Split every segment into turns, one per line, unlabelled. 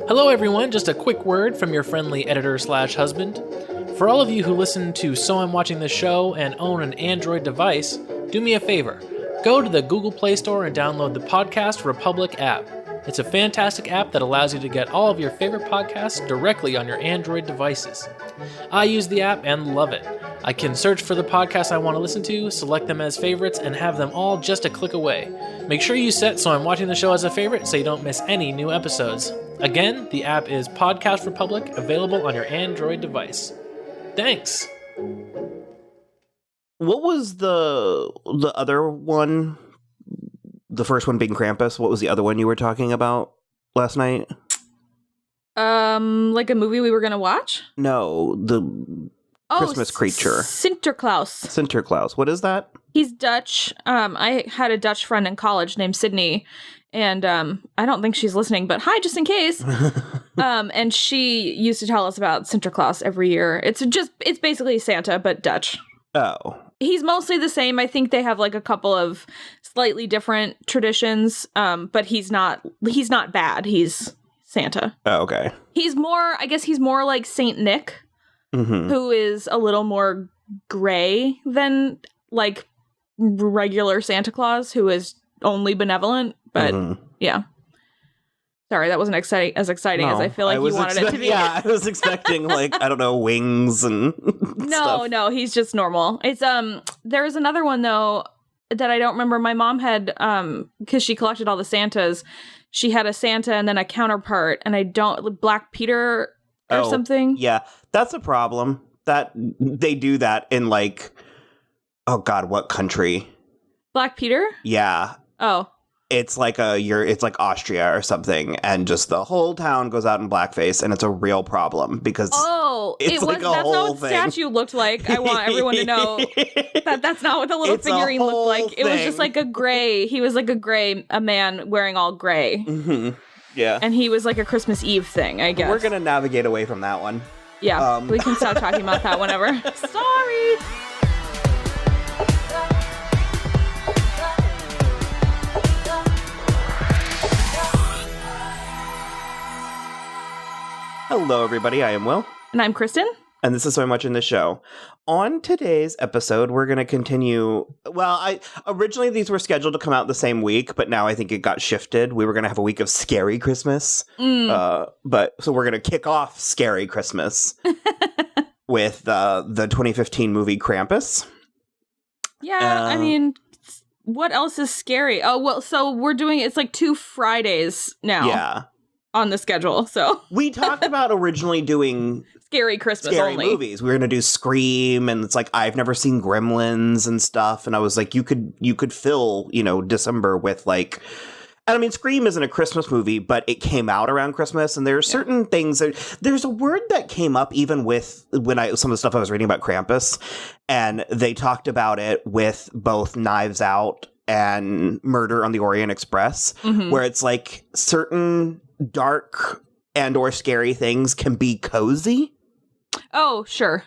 Hello everyone, just a quick word from your friendly editor/husband. For all of you who listen to So I'm Watching This Show and own an Android device, do me a favor. Go to the Google Play Store and download the Podcast Republic app. It's a fantastic app that allows you to get all of your favorite podcasts directly on your Android devices. I use the app and love it. I can search for the podcasts I want to listen to, select them as favorites, and have them all just a click away. Make sure you set So I'm Watching the Show as a favorite so you don't miss any new episodes. Again, the app is Podcast Republic, available on your Android device. Thanks!
What was the other one? The first one being Krampus. What was the other one you were talking about last night?
Like a movie we were gonna watch?
No, the Christmas creature.
Sinterklaas.
Sinterklaas. What is that?
He's Dutch. I had a Dutch friend in college named Sydney, and I don't think she's listening, but hi, just in case. And she used to tell us about Sinterklaas every year. It's basically Santa, but Dutch.
Oh.
He's mostly the same. I think they have like a couple of slightly different traditions, but he's not bad. He's Santa.
Oh, okay.
He's more like Saint Nick, who is a little more gray than like regular Santa Claus, who is only benevolent. But yeah. Sorry, that wasn't as exciting as I feel like you wanted it to be.
Yeah, I was expecting like, I don't know, wings and stuff.
No, he's just normal. It's there's another one though that I don't remember. My mom had because she collected all the Santas. She had a Santa and then a counterpart, and I don't Black Peter or something.
Yeah, that's a problem. That they do that in like, oh God, what country?
Black Peter?
Yeah.
Oh.
It's like it's like Austria or something, and just the whole town goes out in blackface, and it's a real problem because that's not what the
statue looked like. I want everyone to know that that's not what the little figurine looked like. It was just like a gray. He was like a man wearing all gray. Mm-hmm.
Yeah,
and he was like a Christmas Eve thing, I guess.
We're gonna navigate away from that one.
Yeah, we can stop talking about that whenever. Sorry.
Hello, everybody. I am Will.
And I'm Kristen.
And this is So Much in the Show. On today's episode, we're going to continue. Well, originally these were scheduled to come out the same week, but now I think it got shifted. We were going to have a week of Scary Christmas. So we're going to kick off Scary Christmas with the 2015 movie Krampus.
Yeah, I mean, what else is scary? Oh, well, so we're doing, it's like 2 Fridays now.
Yeah.
On the schedule, so
we talked about originally doing
scary Christmas only
movies. We were gonna do Scream, and it's like I've never seen Gremlins and stuff, and I was like, you could fill December with like, and I mean, Scream isn't a Christmas movie, but it came out around Christmas, and there are certain things there's a word that came up even with some of the stuff I was reading about Krampus, and they talked about it with both Knives Out and Murder on the Orient Express, where it's like certain dark and or scary things can be cozy.
Oh, sure.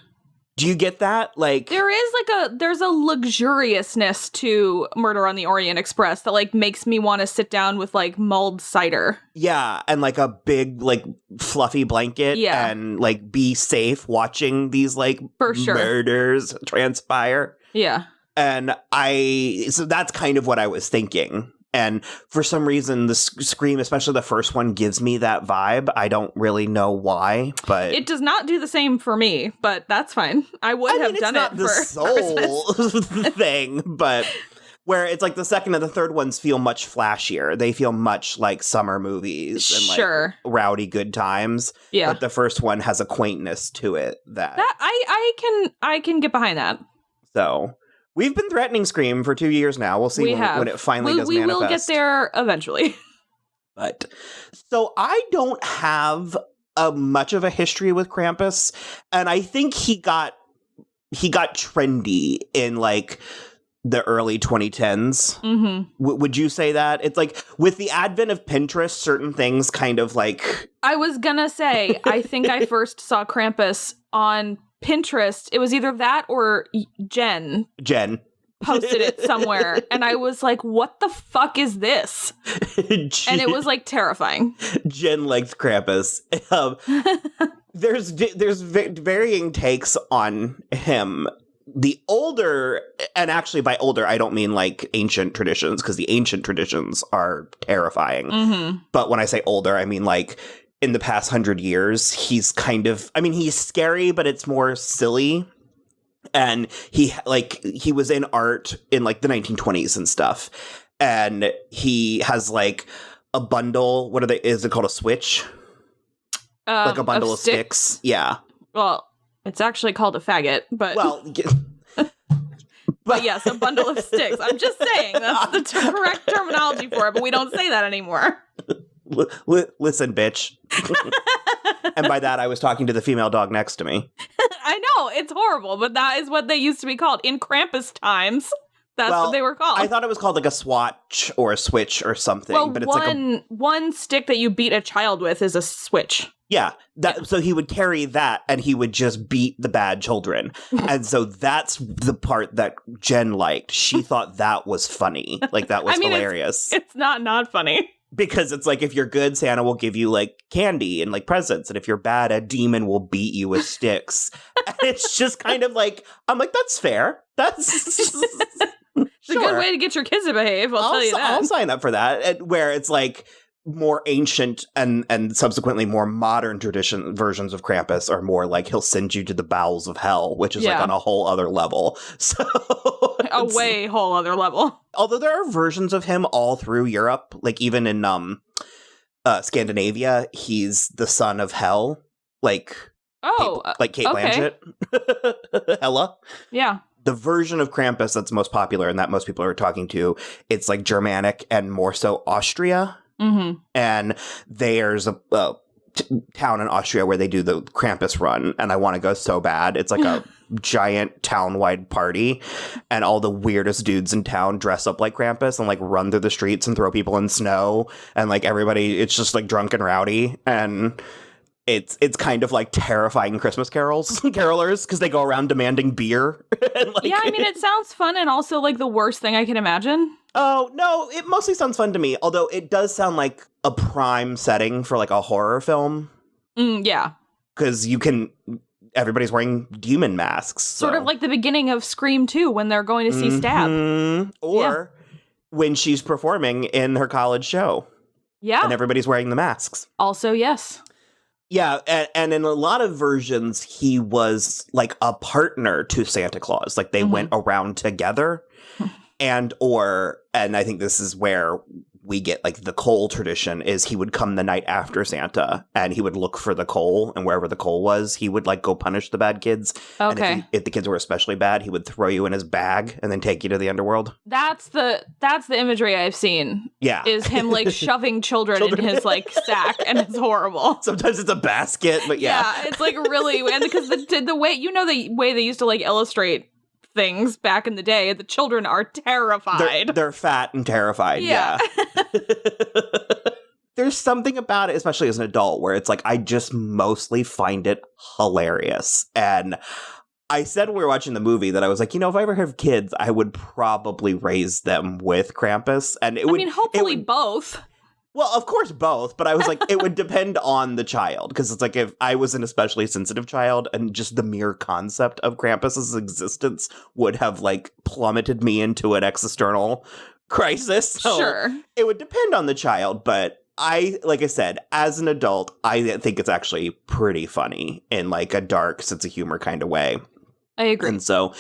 Do you get that? Like
there's a luxuriousness to Murder on the Orient Express that like makes me want to sit down with like mulled cider.
Yeah, and like a big like fluffy blanket and like be safe watching these like
for sure
murders transpire.
Yeah.
And so that's kind of what I was thinking. And for some reason, the Scream, especially the first one, gives me that vibe. I don't really know why, but
it does not do the same for me. But that's fine. I would have done it for
soul thing, but where it's like the second and the third ones feel much flashier. They feel much like summer movies and like rowdy good times.
Yeah,
but the first one has a quaintness to it that
I can get behind that.
So. We've been threatening Scream for 2 years now. We'll see when it finally does manifest.
We will get there eventually.
But so I don't have much of a history with Krampus, and I think he got trendy in like the early 2010s. Mm-hmm. Would you say that? It's like with the advent of Pinterest, certain things kind of like.
I was gonna say, I think I first saw Krampus on Pinterest. It was either that or Jen. posted it somewhere, and I was like, what the fuck is this? And it was like terrifying.
Jen liked Krampus. There's varying takes on him. The older, and actually by older, I don't mean like ancient traditions, because the ancient traditions are terrifying.
Mm-hmm.
But when I say older, I mean like in the past 100 years, he's kind of, I mean, he's scary, but it's more silly. And he was in art in like the 1920s and stuff. And he has like a bundle. Is it called a switch? Like a bundle of sticks. Yeah.
Well, it's actually called a faggot, but...
Well...
But yes, a bundle of sticks. I'm just saying, that's the correct terminology for it, but we don't say that anymore.
Listen, bitch. And by that, I was talking to the female dog next to me.
I know, it's horrible, but that is what they used to be called. In Krampus times, that's what they were called.
I thought it was called like a swatch or a switch or something.
Well,
but it's
one stick that you beat a child with is a switch.
Yeah, so he would carry that and he would just beat the bad children. And so that's the part that Jen liked. She thought that was funny. Like, that was hilarious.
It's not funny.
Because it's like, if you're good, Santa will give you like candy and like presents. And if you're bad, a demon will beat you with sticks. And it's just kind of like, I'm like, that's fair. That's...
It's a good way to get your kids to behave, I'll tell you that.
I'll sign up for that. Where it's like more ancient and subsequently more modern versions of Krampus are more like he'll send you to the bowels of hell, which is like on a whole other level. So
a way whole other level.
Although there are versions of him all through Europe, like even in Scandinavia, he's the son of hell, like Kate Blanchett, Hella.
Yeah.
The version of Krampus that's most popular and that most people are talking to, it's like Germanic and more so Austria.
Mm-hmm.
And there's a town in Austria where they do the Krampus run, and I want to go so bad. It's like a giant town-wide party, and all the weirdest dudes in town dress up like Krampus and like run through the streets and throw people in snow, and like everybody, it's just like drunk and rowdy, and it's kind of like terrifying Christmas carolers, because they go around demanding beer. And like,
yeah, I mean, it sounds fun and also like the worst thing I can imagine.
Oh, no, it mostly sounds fun to me, although it does sound like a prime setting for like a horror film.
Yeah.
Because everybody's wearing demon masks.
Sort of like the beginning of Scream 2 when they're going to see Stab.
Or when she's performing in her college show.
Yeah.
And everybody's wearing the masks.
Also, yes.
Yeah, and in a lot of versions, he was like a partner to Santa Claus. Like they went around together. And I think this is where we get like the coal tradition, is he would come the night after Santa and he would look for the coal, and wherever the coal was, he would like go punish the bad kids.
Okay.
And if the kids were especially bad, he would throw you in his bag and then take you to the underworld.
That's the imagery I've seen.
Yeah.
Is him like shoving children in his like sack, and it's horrible.
Sometimes it's a basket, but yeah.
Yeah, it's like really, and because the way, the way they used to like illustrate things back in the day, the children are terrified.
They're fat and terrified. Yeah. There's something about it, especially as an adult, where it's like, I just mostly find it hilarious. And I said when we were watching the movie that I was like, if I ever have kids, I would probably raise them with Krampus. And
hopefully both.
Well, of course, both, but I was like, it would depend on the child, because it's like, if I was an especially sensitive child, and just the mere concept of Krampus's existence would have like plummeted me into an existential crisis. So
sure.
It would depend on the child, but like I said, as an adult, I think it's actually pretty funny in like a dark sense of humor kind of way.
I agree.
And so,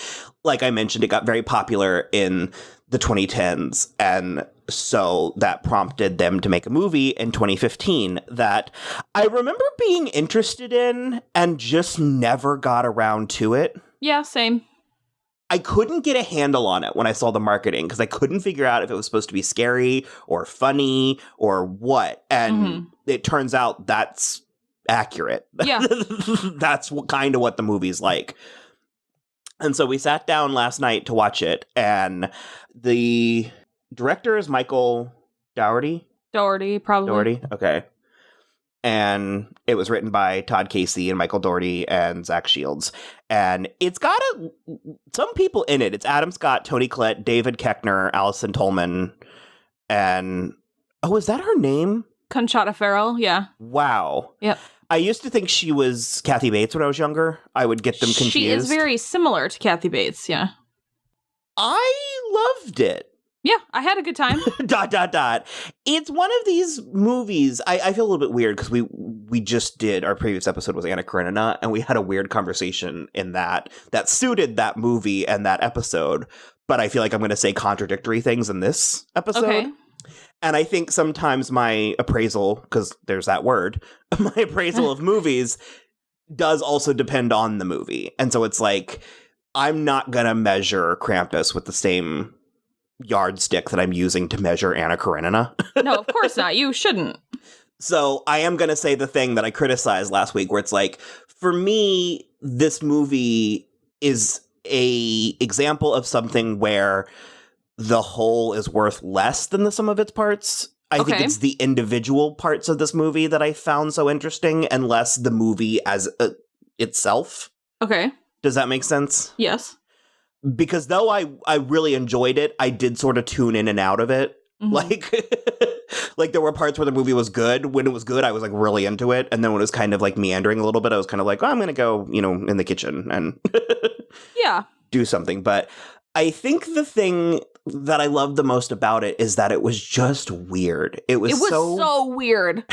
like I mentioned, it got very popular in the 2010s, and so that prompted them to make a movie in 2015 that I remember being interested in and just never got around to it.
Yeah, same.
I couldn't get a handle on it when I saw the marketing, because I couldn't figure out if it was supposed to be scary or funny or what. And it turns out that's accurate.
Yeah.
That's kind of what the movie's like. And so we sat down last night to watch it, and the director is Michael Dougherty.
Dougherty, probably.
Dougherty, okay. and it was written by Todd Casey and Michael Dougherty and Zach Shields. And it's got some people in it. It's Adam Scott, Toni Collette, David Koechner, Allison Tolman, and is that her name?
Conchata Ferrell, yeah.
Wow.
Yep.
I used to think she was Kathy Bates when I was younger. I would get them confused.
She is very similar to Kathy Bates, yeah.
I loved it.
Yeah, I had a good time. ...
It's one of these movies. I feel a little bit weird because we just did, our previous episode was Anna Karenina, and we had a weird conversation in that suited that movie and that episode. But I feel like I'm going to say contradictory things in this episode.
Okay.
And I think sometimes my appraisal, because there's that word, my appraisal of movies does also depend on the movie. And so it's like, I'm not going to measure Krampus with the same yardstick that I'm using to measure Anna Karenina.
No, of course not. You shouldn't.
So I am going to say the thing that I criticized last week, where it's like, for me, this movie is a example of something where the whole is worth less than the sum of its parts. I think it's the individual parts of this movie that I found so interesting, and less the movie as itself. Okay. Does that make sense?
Yes.
Because though I really enjoyed it, I did sort of tune in and out of it. Mm-hmm. Like there were parts where the movie was good. When it was good, I was like really into it. And then when it was kind of like meandering a little bit, I was kind of like, I'm going to go, in the kitchen and do something. But I think the thing that I loved the most about it is that it was just weird. It was so weird.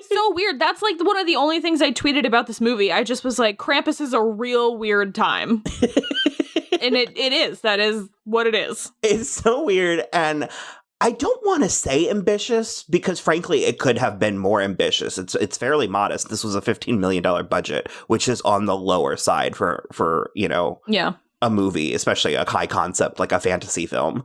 So weird. That's like one of the only things I tweeted about this movie. I just was like, Krampus is a real weird time. And it is. That is what it is. It's so weird. And I don't want to say ambitious because, frankly, it could have been more ambitious. It's fairly modest. This was a $15 million budget, which is on the lower side for a movie, especially a high concept like a fantasy film.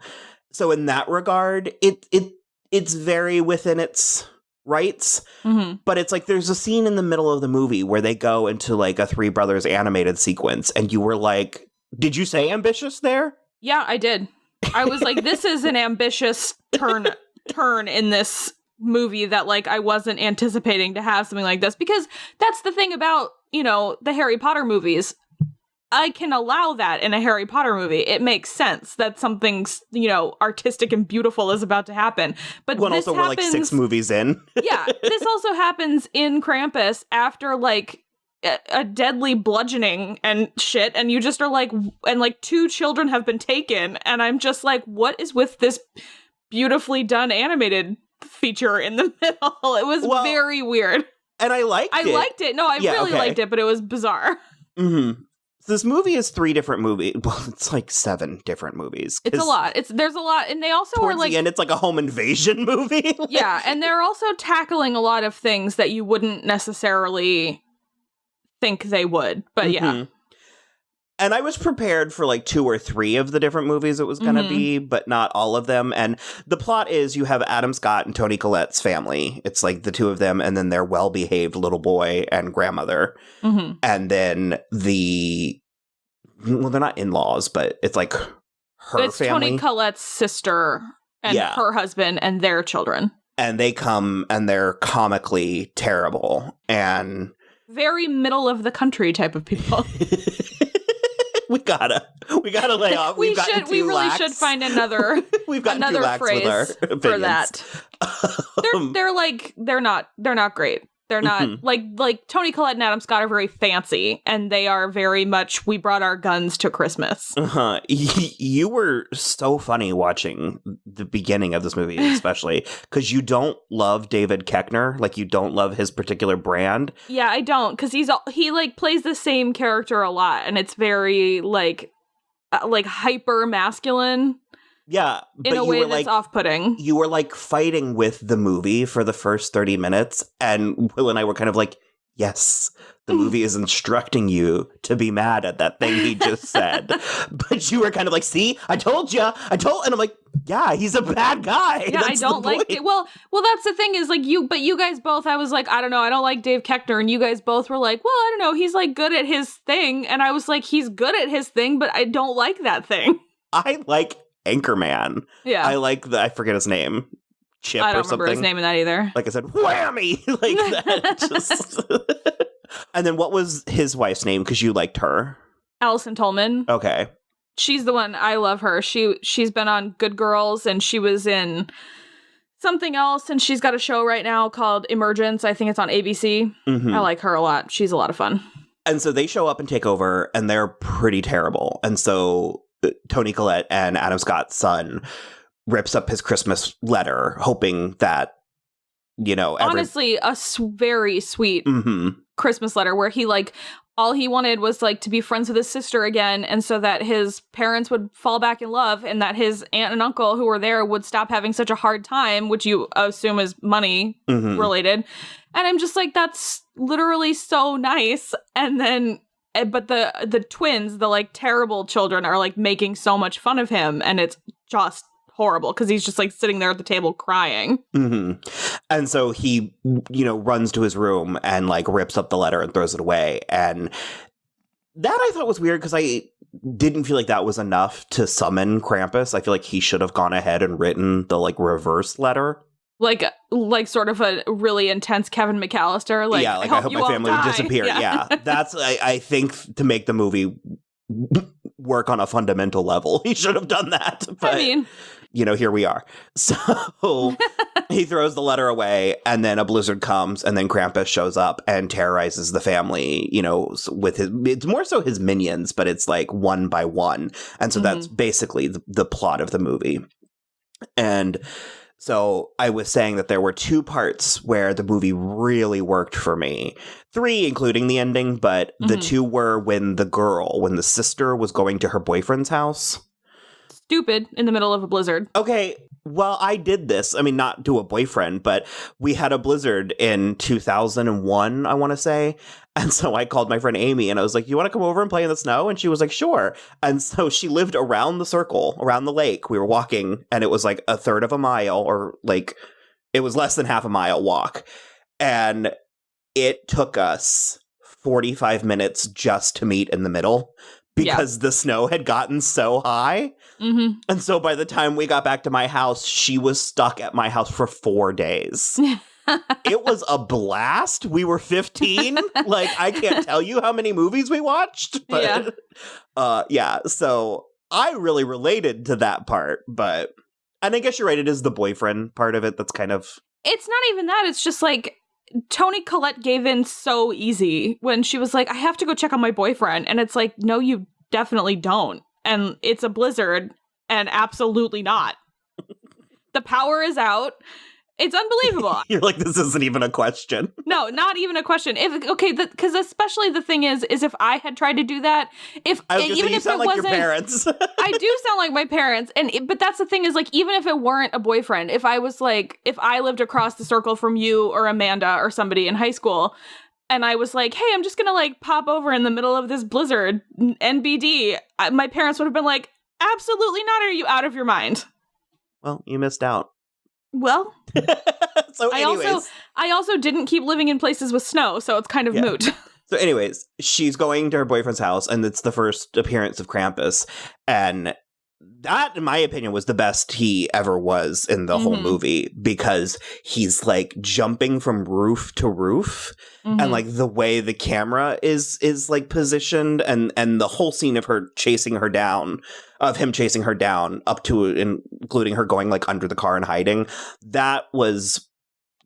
So in that regard, it's very within its rights. Mm-hmm. But it's like there's a scene in the middle of the movie where they go into like a Three Brothers animated sequence, and you were like, did you say ambitious there? Yeah, I did. I was like, this is an ambitious turn in this movie that like I wasn't anticipating to have something like this, because that's the thing about, the Harry Potter movies. I can allow that in a Harry Potter movie. It makes sense that something, artistic and beautiful is about to happen. But this also we're like 6 movies in. Yeah, this also happens in Krampus after like a deadly bludgeoning and shit, and you just are like, and like 2 children have been taken, and I'm just like, what is with this beautifully done animated feature in the middle? It was very weird. And I liked it. I liked it. No, I really liked it, but it was bizarre. Mm-hmm. So this movie is 3 different movies. Well, it's like 7 different movies. It's a lot. There's a lot, and they also are like, the end, it's like a home invasion movie. Yeah, and they're also tackling a lot of things that you wouldn't necessarily think they would. But yeah. And I was prepared for like 2 or 3 of the different movies it was going to be, but not all of them. And the plot is you have Adam Scott and Toni Collette's family. It's like the 2 of them, and then their well-behaved little boy and grandmother. Mm-hmm. And then they're not in-laws, but it's like her family. Toni Collette's sister and her husband and their children. And they come and they're comically terrible and very middle of the country type of people. We gotta lay off. We really should find another phrase for that. They're not great. They're not like Toni Collette and Adam Scott are very fancy, and they are very much, we brought our guns to Christmas. Uh-huh. You were so funny watching the beginning of this movie, especially because you don't love David Koechner, like you don't love his particular brand. Yeah, I don't, because he like plays the same character a lot, and it's very like hyper masculine. Yeah, in a way that's off-putting. You were like fighting with the movie for the first 30 minutes, and Will and I were kind of like, yes, the movie is instructing you to be mad at that thing he just said. But you were kind of like, see, I told you, and I'm like, yeah, he's a bad guy. Yeah, I don't like it. Well, that's the thing is like but you guys both, I was like, I don't know, I don't like Dave Koechner, and you guys both were like, well, I don't know, he's like good at his thing, and I was like, he's good at his thing, but I don't like that thing. I like Anchorman. Yeah. I like I forget his name. Chip
I don't
or something.
remember his name in that either.
Like I said, whammy! Like that. Just... And then what was his wife's name? Because you liked her.
Allison Tolman.
Okay.
She's the one. I love her. She's been on Good Girls, and she was in something else, and she's got a show right now called Emergence. I think it's on ABC. I like her a lot. She's a lot of fun.
And so they show up and take over, and they're pretty terrible. And so Toni Collette and Adam Scott's son rips up his Christmas letter, hoping that, you know...
Honestly, a very sweet Christmas letter where he, like, all he wanted was, like, to be friends with his sister again, and so that his parents would fall back in love, and that his aunt and uncle who were there would stop having such a hard time, which you assume is money related. And I'm just like, that's literally so nice. And then, but the twins, the, like, terrible children are, like, making so much fun of him, and it's just horrible because he's just, like, sitting there at the table crying.
And so he, you know, runs to his room and, like, rips up the letter and throws it away. And that I thought was weird because I didn't feel like that was enough to summon Krampus. I feel like he should have gone ahead and written the, like, reverse letter. Like
sort of a really intense Kevin McAllister. Like,
yeah, like, I hope my family would disappear. Yeah. That's, I think, to make the movie work on a fundamental level, he should have done that. But, I mean, you know, here we are. So he throws the letter away, and then a blizzard comes, and then Krampus shows up and terrorizes the family, you know, with it's more so his minions, but it's like one by one. And so that's basically the plot of the movie. And so I was saying that there were 2 parts where the movie really worked for me. 3, including the ending, but the 2 were when the sister was going to her boyfriend's house.
Stupid in the middle of a blizzard.
Okay, well, I did this. I mean, not to a boyfriend, but we had a blizzard in 2001, I want to say. And so I called my friend Amy and I was like, you want to come over and play in the snow? And she was like, sure. And so she lived around the circle, around the lake. We were walking and it was like a third of a mile, or like it was less than half a mile walk. And it took us 45 minutes just to meet in the middle because the snow had gotten so high. And so by the time we got back to my house, she was stuck at my house for 4 days. It was a blast. We were 15. Like, I can't tell you how many movies we watched. But so I really related to that part. But, and I guess you're right, it is the boyfriend part of it that's kind of...
It's not even that. It's just like, Toni Collette gave in so easy when she was like, I have to go check on my boyfriend. And it's like, no, you definitely don't. And it's a blizzard, and absolutely not. The power is out. It's unbelievable.
You're like, this isn't even a question.
No, not even a question. Because especially the thing is if I had tried to do that,
you sound like your parents.
I do sound like my parents, but that's the thing is, like, even if it weren't a boyfriend, if I was like, if I lived across the circle from you or Amanda or somebody in high school, and I was like, hey, I'm just gonna, like, pop over in the middle of this blizzard, NBD, my parents would have been like, absolutely not. Are you out of your mind?
Well, you missed out.
Well,
so anyways.
I also didn't keep living in places with snow, so it's kind of moot.
So anyways, she's going to her boyfriend's house, and it's the first appearance of Krampus, and that, in my opinion, was the best he ever was in the whole movie, because he's, like, jumping from roof to roof, and, like, the way the camera is like, positioned, and the whole scene of him chasing her down, up to including her going, like, under the car and hiding, that was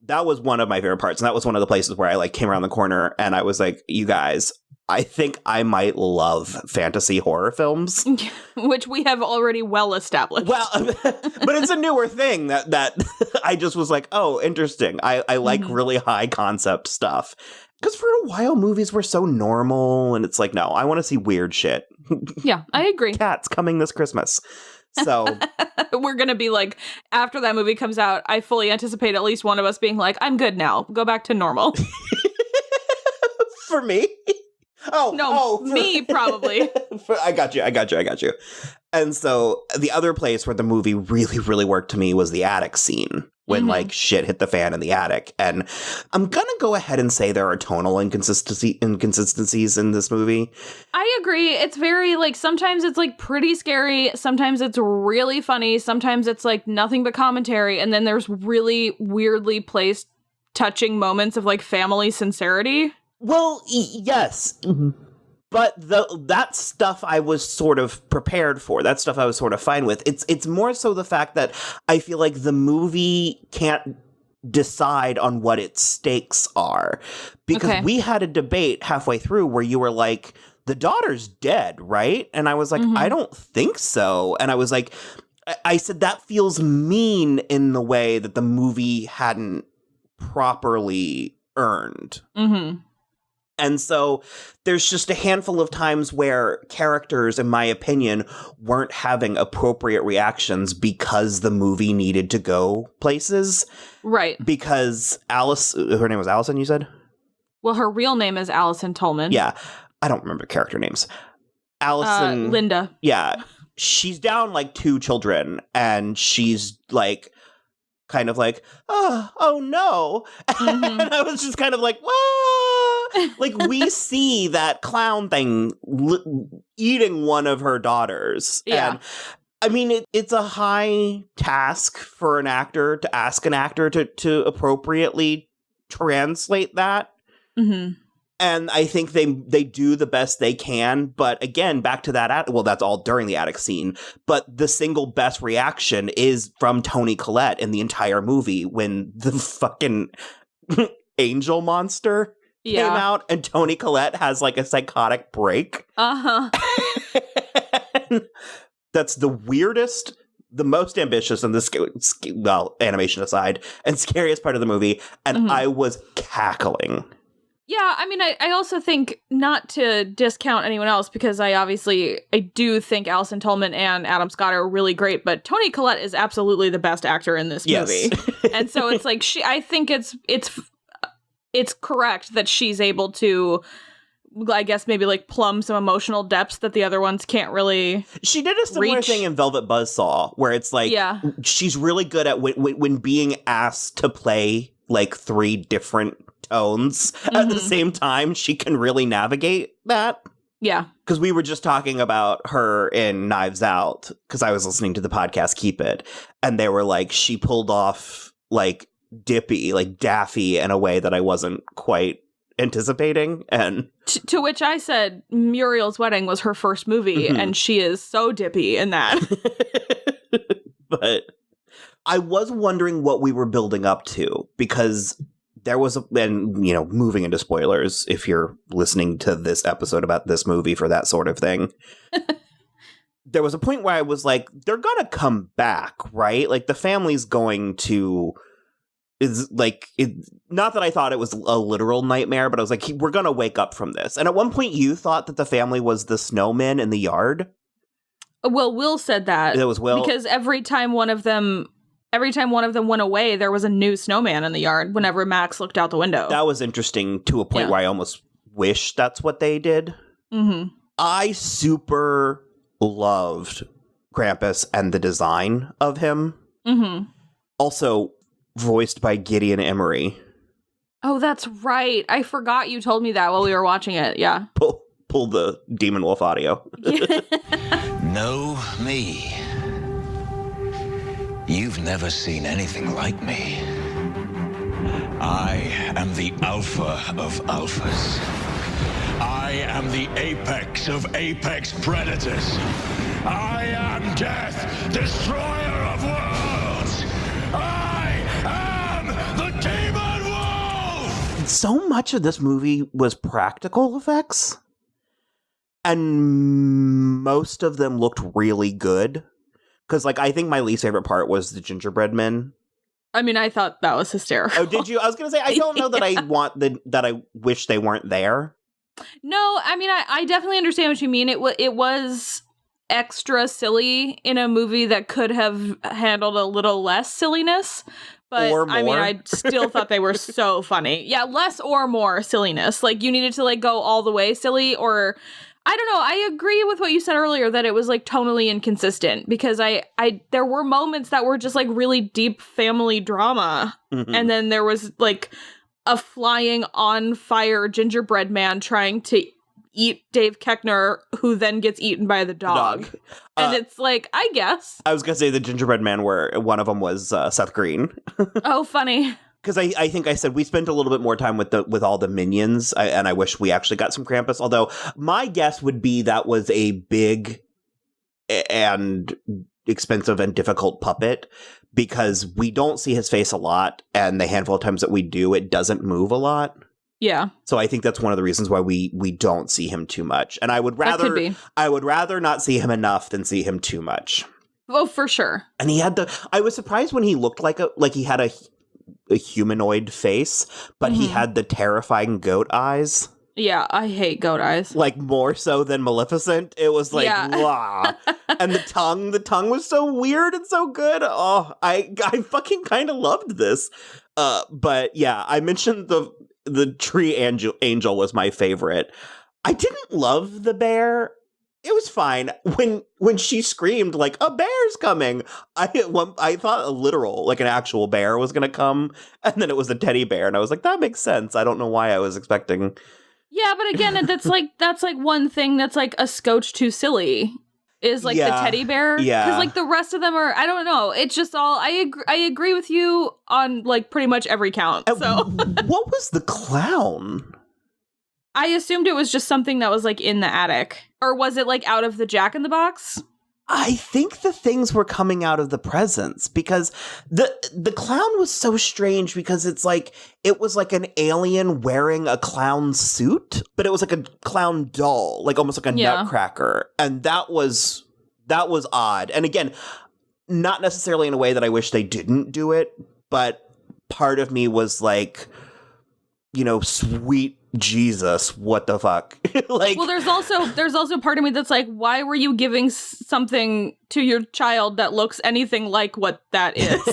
one of my favorite parts, and that was one of the places where I, like, came around the corner, and I was like, you guys, I think I might love fantasy horror films.
Which we have already well established.
Well, but it's a newer thing that I just was like, oh, interesting. I like really high concept stuff. Because for a while, movies were so normal, and it's like, no, I want to see weird shit.
Yeah, I agree.
Cats coming this Christmas. So
we're going to be like, after that movie comes out, I fully anticipate at least one of us being like, I'm good now. Go back to normal.
For me?
Me, probably.
I got you. And so the other place where the movie really, really worked to me was the attic scene. when like shit hit the fan in the attic. And I'm gonna go ahead and say there are tonal inconsistencies in this movie.
I agree. It's very like sometimes it's like pretty scary, sometimes it's really funny, sometimes it's like nothing but commentary, and then there's really weirdly placed touching moments of like family sincerity.
Well, yes. But that stuff I was sort of prepared for. That stuff I was sort of fine with. It's more so the fact that I feel like the movie can't decide on what its stakes are. Because we had a debate halfway through where you were like, the daughter's dead, right? And I was like, I don't think so. And I was like, I said that feels mean in the way that the movie hadn't properly earned. And so there's just a handful of times where characters, in my opinion, weren't having appropriate reactions because the movie needed to go places.
Right.
Because Alice, her name was Allison, you said?
Well, her real name is Allison Tolman.
Yeah. I don't remember character names. Allison.
Linda.
Yeah. She's down like 2 children and she's like, kind of like, oh no. And I was just kind of like, whoa. Like, we see that clown thing eating one of her daughters.
Yeah.
And I mean, it's a high task for an actor to ask an actor to appropriately translate that. And I think they do the best they can. But again, back to that, well, that's all during the attic scene. But the single best reaction is from Toni Collette in the entire movie when the fucking angel monster came out and Toni Collette has like a psychotic break. That's the weirdest, the most ambitious, and animation aside, and scariest part of the movie. And I was cackling.
Yeah, I mean, I also think, not to discount anyone else, because I do think Allison Tolman and Adam Scott are really great, but Toni Collette is absolutely the best actor in this movie. And so it's like, I think it's correct that she's able to, I guess, maybe like plumb some emotional depths that the other ones can't really.
She did a similar thing in Velvet Buzzsaw, where it's like, she's really good at when being asked to play like 3 different tones at the same time. She can really navigate that.
Yeah.
Because we were just talking about her in Knives Out, because I was listening to the podcast Keep It, and they were like, she pulled off like Dippy, like Daffy, in a way that I wasn't quite anticipating. And
to which I said Muriel's Wedding was her first movie, and she is so Dippy in that.
But I was wondering what we were building up to, because there was moving into spoilers, if you're listening to this episode about this movie for that sort of thing. There was a point where I was like, they're gonna come back, right? Like, the family's going to, not that I thought it was a literal nightmare, but I was like, we're gonna wake up from this. And at one point you thought that the family was the snowmen in the yard.
Well, Will said that.
It was Will.
Because every time one of them went away, there was a new snowman in the yard whenever Max looked out the window.
That was interesting, to a point where I almost wish that's what they did. I super loved Krampus and the design of him. Also voiced by Gideon Emery.
Oh, that's right. I forgot you told me that while we were watching it. Yeah.
Pull the Demon Wolf audio.
Know me. You've never seen anything like me. I am the alpha of alphas. I am the apex of apex predators. I am death, destroyer of worlds. I am the Demon Wolf!
So much of this movie was practical effects, and most of them looked really good. Because, like, I think my least favorite part was the gingerbread men.
I mean, I thought that was hysterical.
Oh, did you? I was going to say, I don't know that I wish they weren't there.
No, I mean, I definitely understand what you mean. It was extra silly in a movie that could have handled a little less silliness. But,
or more.
I mean, I still thought they were so funny. Yeah, less or more silliness. Like, you needed to, like, go all the way silly, or I don't know. I agree with what you said earlier that it was like tonally inconsistent because there were moments that were just like really deep family drama.
Mm-hmm.
And then there was like a flying on fire gingerbread man trying to eat Dave Koechner, who then gets eaten by the dog. And it's like, I guess.
I was going to say the gingerbread man where one of them was Seth Green.
Oh, funny.
Because I think I said we spent a little bit more time with all the minions, and I wish we actually got some Krampus. Although my guess would be that was a big and expensive and difficult puppet because we don't see his face a lot, and the handful of times that we do, it doesn't move a lot.
Yeah.
So I think that's one of the reasons why we don't see him too much. And I would rather not see him enough than see him too much.
Oh, for sure.
And I was surprised when he looked like he had a humanoid face, but he had the terrifying goat eyes.
Yeah, I hate goat eyes.
Like more so than Maleficent. It was like, wow. And the tongue was so weird and so good. Oh, I fucking kind of loved this. But yeah, I mentioned the tree angel was my favorite. I didn't love the bear. It was fine. When she screamed, like, a bear's coming, I thought a literal, like an actual bear was going to come, and then it was a teddy bear, and I was like, that makes sense. I don't know why I was expecting.
Yeah, but again, that's like one thing that's like a scotch too silly is like the teddy bear.
Yeah.
Because like the rest of them are, I don't know. It's just all, I agree with you on like pretty much every count. So
what was the clown?
I assumed it was just something that was like in the attic. Or was it like out of the Jack-in-the-Box?
I think the things were coming out of the presents because the clown was so strange because it was like an alien wearing a clown suit, but it was like a clown doll, like almost like a nutcracker. And that was odd. And again, not necessarily in a way that I wish they didn't do it, but part of me was like, sweet Jesus, what the fuck? Like, well,
there's also part of me that's like, why were you giving something to your child that looks anything like what that is?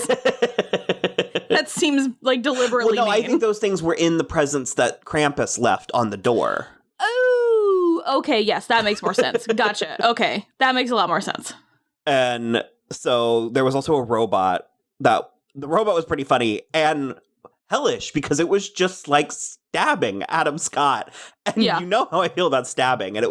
That seems like deliberately mean.
I think those things were in the presents that Krampus left on the door.
Oh, okay, yes, that makes more sense. Gotcha. Okay, that makes a lot more sense.
And so there was also a robot the robot was pretty funny and hellish because it was just like stabbing Adam Scott. And you know how I feel about stabbing. And it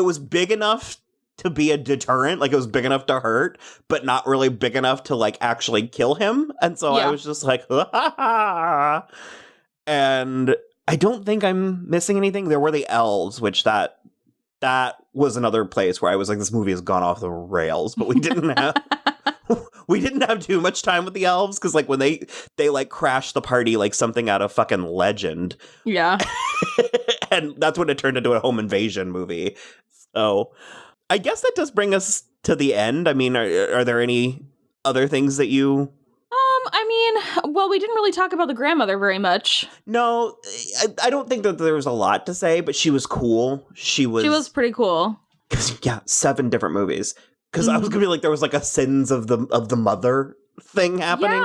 was big enough to be a deterrent. Like it was big enough to hurt, but not really big enough to like actually kill him. And so I was just like, and I don't think I'm missing anything. There were the elves, which that was another place where I was like, this movie has gone off the rails, but we didn't have we didn't have too much time with the elves because like when they like crashed the party like something out of fucking Legend.
Yeah.
And that's when it turned into a home invasion movie. So I guess that does bring us to the end. I mean, are there any other things that you...
well, we didn't really talk about the grandmother very much.
No, I don't think that there was a lot to say, but she was cool. She was
pretty cool.
7 different movies. Because I was gonna be like, there was like a sins of the mother thing happening.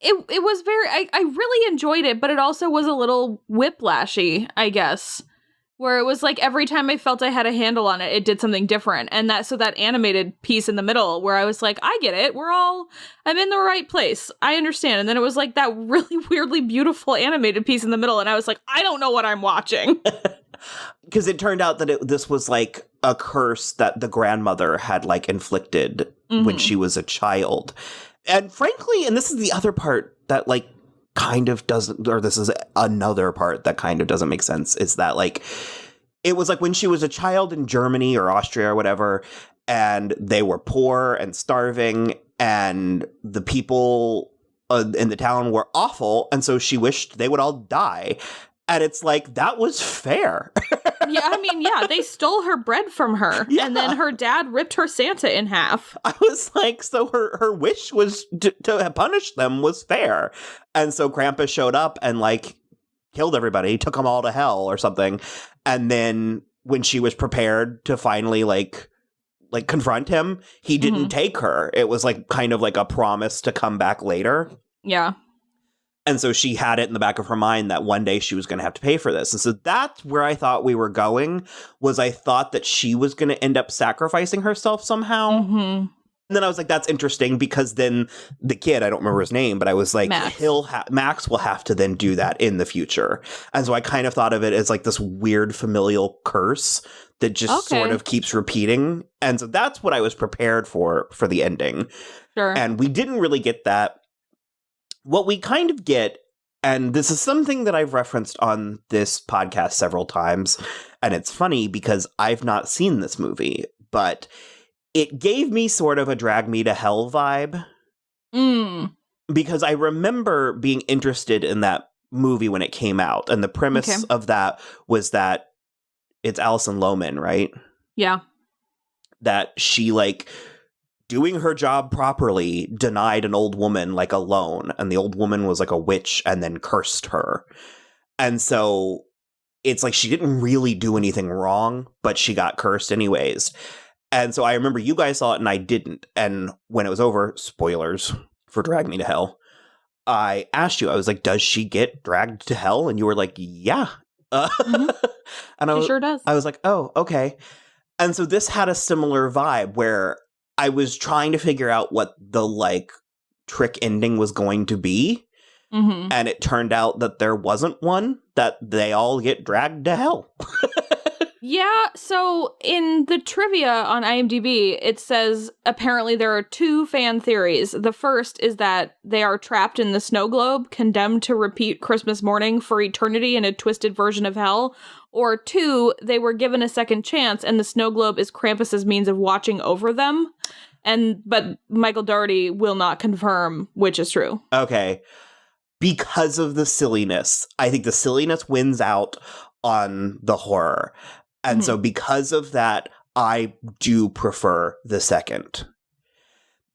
It was very. I really enjoyed it, but it also was a little whiplashy, I guess. Where it was like every time I felt I had a handle on it, it did something different. And that animated piece in the middle where I was like, I get it. I'm in the right place. I understand. And then it was like that really weirdly beautiful animated piece in the middle. And I was like, I don't know what I'm watching.
Because it turned out that this was like a curse that the grandmother had like inflicted when she was a child. And frankly, and this is the other part that like kind of doesn't, or this is another part that kind of doesn't make sense, is that like it was like when she was a child in Germany or Austria or whatever, and they were poor and starving and the people in the town were awful, and so she wished they would all die. And it's like, that was fair.
They stole her bread from her. Yeah. And then her dad ripped her Santa in half.
I was like, so her wish was to punish them was fair. And so Krampus showed up and like killed everybody, took them all to hell or something. And then when she was prepared to finally like confront him, he didn't take her. It was like kind of like a promise to come back later.
Yeah.
And so she had it in the back of her mind that one day she was going to have to pay for this. And so that's where I thought we were going, was I thought that she was going to end up sacrificing herself somehow.
Mm-hmm.
And then I was like, that's interesting, because then the kid, I don't remember his name, but I was like,
Max.
Max will have to then do that in the future. And so I kind of thought of it as like this weird familial curse that just sort of keeps repeating. And so that's what I was prepared for the ending.
Sure.
And we didn't really get that. What we kind of get, and this is something that I've referenced on this podcast several times, and it's funny because I've not seen this movie, but it gave me sort of a Drag Me to Hell vibe. Because I remember being interested in that movie when it came out, and the premise of that was that it's Alison Lohman, right?
Yeah.
That she, like, doing her job properly, denied an old woman, like, a loan, and the old woman was, like, a witch and then cursed her. And so it's like she didn't really do anything wrong, but she got cursed anyways. And so I remember you guys saw it and I didn't. And when it was over, spoilers for Drag Me to Hell, I asked you, I was like, does she get dragged to hell? And you were like, yeah. And
She sure does.
I was like, oh, okay. And so this had a similar vibe where I was trying to figure out what the, like, trick ending was going to be.
Mm-hmm.
And it turned out that there wasn't one, that they all get dragged to hell.
Yeah, so in the trivia on IMDb, it says apparently there are 2 fan theories. The first is that they are trapped in the snow globe, condemned to repeat Christmas morning for eternity in a twisted version of hell. Or 2, they were given a second chance, and the snow globe is Krampus's means of watching over them. But Michael Dougherty will not confirm which is true.
Okay. Because of the silliness. I think the silliness wins out on the horror. And so because of that, I do prefer the second.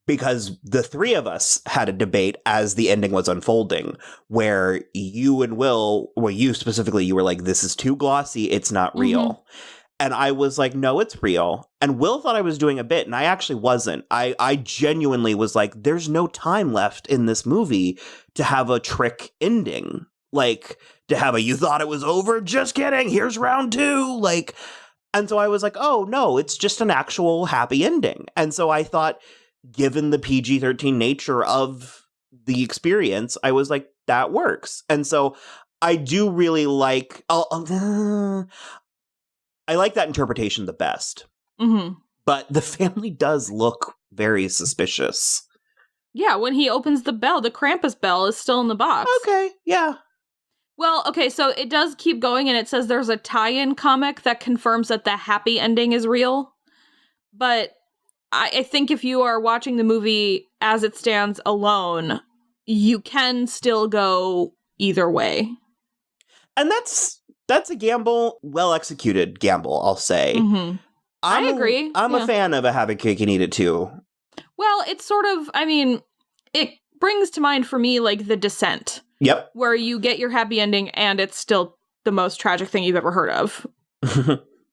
Because the 3 of us had a debate as the ending was unfolding, where you and Will, well, you specifically, you were like, this is too glossy, it's not real. And I was like, no, it's real. And Will thought I was doing a bit, and I actually wasn't. I genuinely was like, there's no time left in this movie to have a trick ending. Like, to have a, you thought it was over? Just kidding, here's round 2. Like, and so I was like, oh, no, it's just an actual happy ending. And so I thought, given the PG-13 nature of the experience, I was like, that works. And so I do really like, I like that interpretation the best. But the family does look very suspicious.
Yeah, when he opens the bell, the Krampus bell is still in the box.
Okay, yeah.
Well, okay, so it does keep going, and it says there's a tie-in comic that confirms that the happy ending is real. But I think if you are watching the movie as it stands alone, you can still go either way. And
that's a gamble, well-executed gamble, I'll say.
I agree.
I'm a fan of a have a cake and eat it too.
Well, it's sort of, I mean, it brings to mind for me, like, The Descent.
Yep.
Where you get your happy ending and it's still the most tragic thing you've ever heard of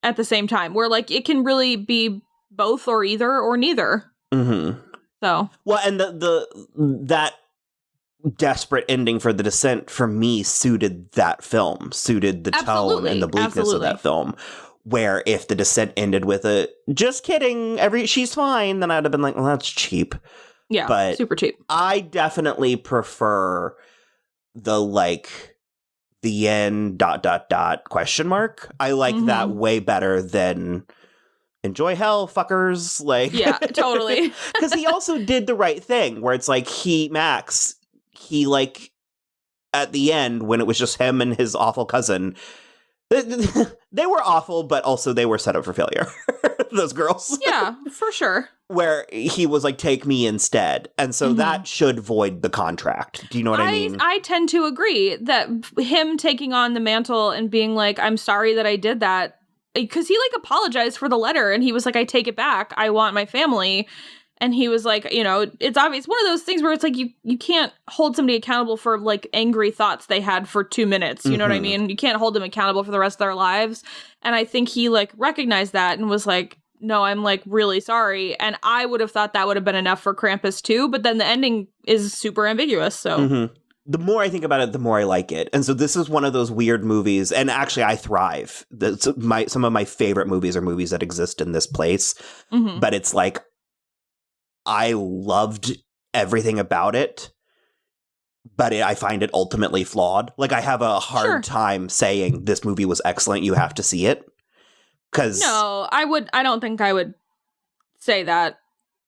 at the same time. Where, like, it can really be both or either or neither. So. Well,
and that desperate ending for The Descent, for me, suited that film. Suited the tone and the bleakness of that film. Where if The Descent ended with a, just kidding, she's fine, then I'd have been like, well, that's cheap.
Yeah,
but
super cheap.
I definitely prefer the, like, the end ... question mark. I like that way better than enjoy hell, fuckers. Like,
yeah, totally.
Because he also did the right thing, where it's like Max, like, at the end, when it was just him and his awful cousin, they were awful, but also they were set up for failure. Those girls.
Yeah, for sure.
Where he was like, take me instead. And so that should void the contract. Do you know what I mean?
I tend to agree that him taking on the mantle and being like, I'm sorry that I did that. Because he, like, apologized for the letter and he was like, I take it back. I want my family. And he was like, you know, it's obvious. One of those things where it's like, you can't hold somebody accountable for, like, angry thoughts they had for 2 minutes. You know what I mean? You can't hold them accountable for the rest of their lives. And I think he, like, recognized that and was like, no, I'm, like, really sorry. And I would have thought that would have been enough for Krampus too. But then the ending is super ambiguous. So
the more I think about it, the more I like it. And so this is one of those weird movies. And actually, I thrive. Some of my favorite movies are movies that exist in this place.
Mm-hmm.
But it's like, I loved everything about it. But I find it ultimately flawed. Like, I have a hard time saying this movie was excellent. You have to see it.
No, I don't think I would say that.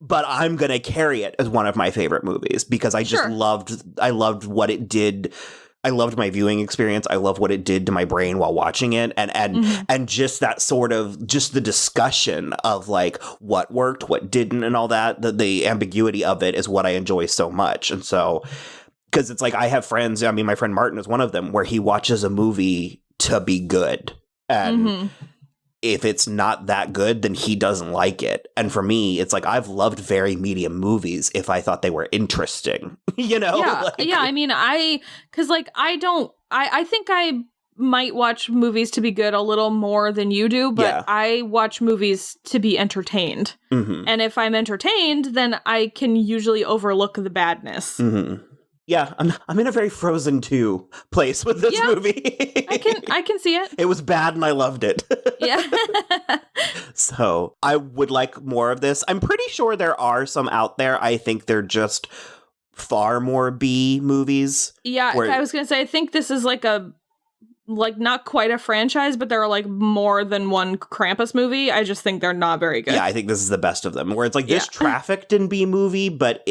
But I'm going to carry it as one of my favorite movies because I just loved what it did. I loved my viewing experience. I love what it did to my brain while watching it. And just that sort of, just the discussion of like what worked, what didn't, and all that, the ambiguity of it is what I enjoy so much. And so, because it's like, I have friends, I mean, my friend Martin is one of them, where he watches a movie to be good. And if it's not that good, then he doesn't like it. And for me, it's like, I've loved very medium movies if I thought they were interesting, you know?
Yeah.
Like,
yeah. I mean, I think I might watch movies to be good a little more than you do, but I watch movies to be entertained.
Mm-hmm.
And if I'm entertained, then I can usually overlook the badness.
Mm-hmm. Yeah, I'm in a very Frozen 2 place with this movie.
I can see it.
It was bad and I loved it.
Yeah.
So I would like more of this. I'm pretty sure there are some out there. I think they're just far more B movies.
Yeah, I was going to say, I think this is like not quite a franchise, but there are like more than one Krampus movie. I just think they're not very good.
Yeah, I think this is the best of them. Where it's like this trafficked in B movie, but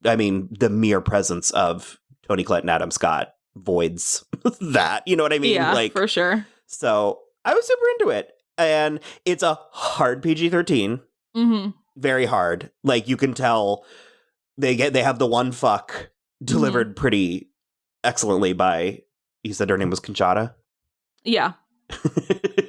the mere presence of Toni Collette and Adam Scott voids that. You know what I mean?
Yeah,
like,
for sure.
So I was super into it. And it's a hard PG-13.
Mm-hmm.
Very hard. Like, you can tell they have the one fuck delivered pretty excellently by, you said her name was Conchata?
Yeah.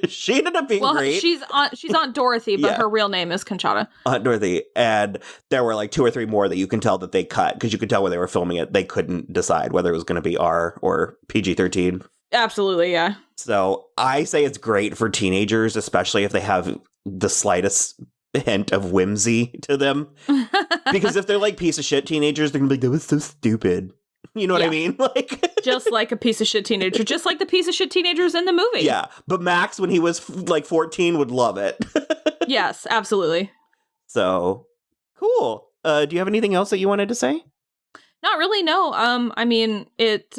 She ended up being great.
She's Aunt Dorothy, but her real name is Conchata.
Aunt Dorothy. And there were like 2 or 3 more that you can tell that they cut, because you could tell when they were filming it, they couldn't decide whether it was going to be R or PG-13.
Absolutely, yeah.
So I say it's great for teenagers, especially if they have the slightest hint of whimsy to them. Because if they're like piece of shit teenagers, they're going to be like, that was so stupid. You know what I mean? Like,
just like a piece of shit teenager, just like the piece of shit teenagers in the movie.
Yeah, but Max, when he was like 14, would love it.
Yes, absolutely.
So, cool. Do you have anything else that you wanted to say?
Not really, no. I mean, it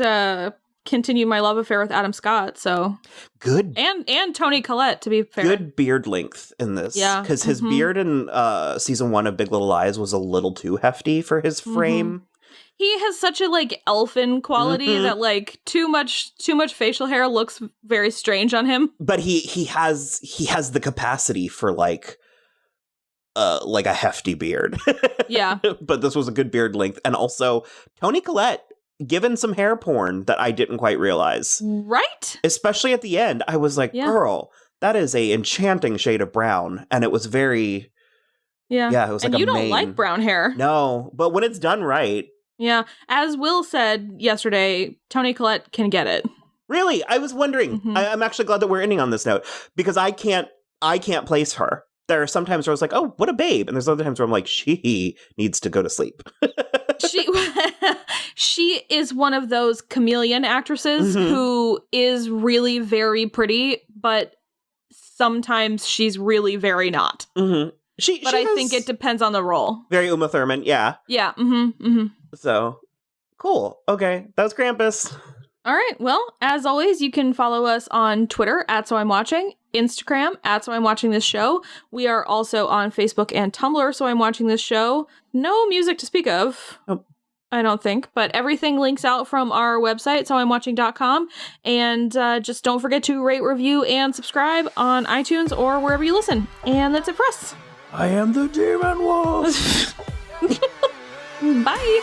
continued my love affair with Adam Scott, so
good.
And Toni Collette, to be fair.
Good beard length in this.
Yeah.
Because his beard in season 1 of Big Little Lies was a little too hefty for his frame.
He has such a like elfin quality that like too much facial hair looks very strange on him.
But he has the capacity for like a hefty beard.
Yeah.
But this was a good beard length. And also Toni Collette given some hair porn that I didn't quite realize.
Right?
Especially at the end. I was like, girl, that is a enchanting shade of brown. And it was very it was like
and you don't like brown hair.
No, but when it's done right.
Yeah. As Will said yesterday, Toni Collette can get it.
Really? I was wondering. I'm actually glad that we're ending on this note, because I can't place her. There are some times where I was like, oh, what a babe. And there's other times where I'm like, she needs to go to sleep.
She is one of those chameleon actresses who is really very pretty, but sometimes she's really very not.
I
think it depends on the role.
Very Uma Thurman, yeah.
Yeah.
So, cool. Okay, that was Krampus.
All right. Well, as always, you can follow us on Twitter @SoI'mWatching, Instagram @SoI'mWatchingThisShow. We are also on Facebook and Tumblr, So I'm Watching This Show. No music to speak of.
Oh.
I don't think, but everything links out from our website, soimwatching.com. And just don't forget to rate, review, and subscribe on iTunes or wherever you listen. And that's it for us.
I am the Demon Wolf.
Bye.